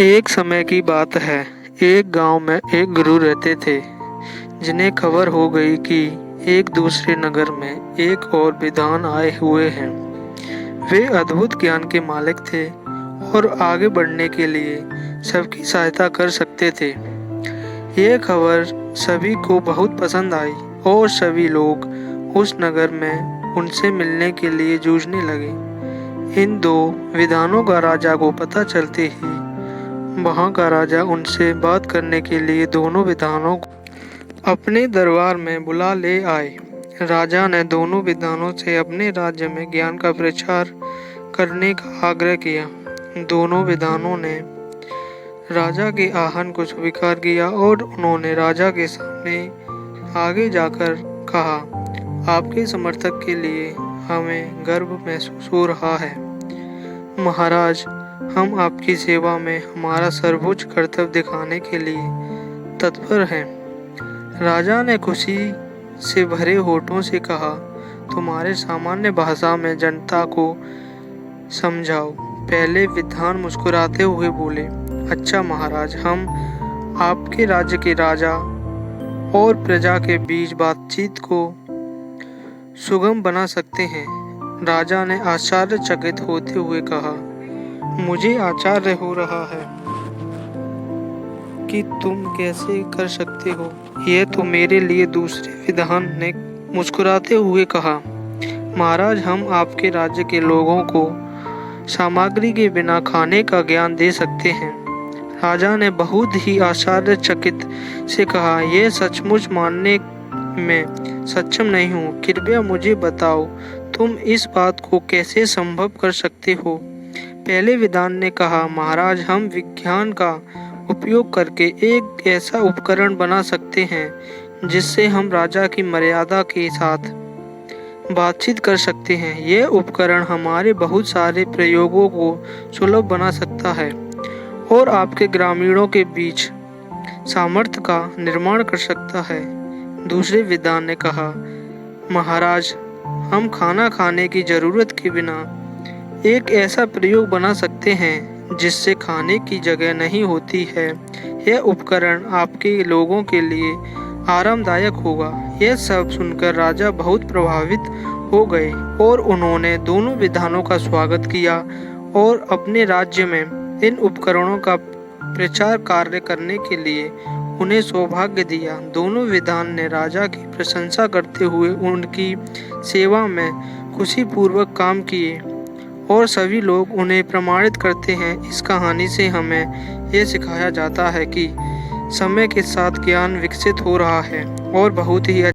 एक समय की बात है। एक गांव में एक गुरु रहते थे जिन्हें खबर हो गई कि एक दूसरे नगर में एक और विद्वान आए हुए हैं। वे अद्भुत ज्ञान के मालिक थे और आगे बढ़ने के लिए सबकी सहायता कर सकते थे। यह खबर सभी को बहुत पसंद आई और सभी लोग उस नगर में उनसे मिलने के लिए जूझने लगे। इन दो विद्वानों का राजा को पता चलते ही वहां का राजा उनसे बात करने के लिए दोनों विद्वानों को अपने दरबार में बुला ले आए। राजा ने दोनों विद्वानों से अपने राज्य में ज्ञान का प्रचार करने का आग्रह किया। दोनों विद्वानों ने राजा के आह्वान को स्वीकार किया और उन्होंने राजा के सामने आगे जाकर कहा, आपके समर्थक के लिए हमें गर्व महसूस हो रहा है। महाराज, हम आपकी सेवा में हमारा सर्वोच्च कर्तव्य दिखाने के लिए तत्पर हैं। राजा ने खुशी से भरे होठों से कहा, तुम्हारे सामान्य भाषा में जनता को समझाओ। पहले विद्वान मुस्कुराते हुए बोले, अच्छा महाराज, हम आपके राज्य के राजा और प्रजा के बीच बातचीत को सुगम बना सकते हैं। राजा ने आश्चर्यचकित होते हुए कहा, मुझे आश्चर्य हो रहा है कि तुम कैसे कर सकते हो। यह तो मेरे लिए दूसरे विद्वान ने मुस्कुराते हुए कहा, महाराज, हम आपके राज्य के लोगों को सामग्री के बिना खाने का ज्ञान दे सकते हैं। राजा ने बहुत ही आश्चर्यचकित से कहा, यह सचमुच मानने में सक्षम नहीं हूँ। कृपया मुझे बताओ, तुम इस बात को कैसे संभव कर सकते हो। पहले विद्वान ने कहा, महाराज, हम विज्ञान का उपयोग करके एक ऐसा उपकरण बना सकते हैं जिससे हम राजा की मर्यादा के साथ बातचीत कर सकते हैं। यह उपकरण हमारे बहुत सारे प्रयोगों को सुलभ बना सकता है और आपके ग्रामीणों के बीच सामर्थ्य का निर्माण कर सकता है। दूसरे विद्वान ने कहा, महाराज, हम खाना खाने की जरूरत के बिना एक ऐसा प्रयोग बना सकते हैं जिससे खाने की जगह नहीं होती है। यह उपकरण आपके लोगों के लिए आरामदायक होगा। यह सब सुनकर राजा बहुत प्रभावित हो गए और उन्होंने दोनों विद्वानों का स्वागत किया और अपने राज्य में इन उपकरणों का प्रचार कार्य करने के लिए उन्हें सौभाग्य दिया। दोनों विद्वान ने राजा की प्रशंसा करते हुए उनकी सेवा में खुशीपूर्वक काम किए और सभी लोग उन्हें प्रमाणित करते हैं। इस कहानी से हमें यह सिखाया जाता है कि समय के साथ ज्ञान विकसित हो रहा है और बहुत ही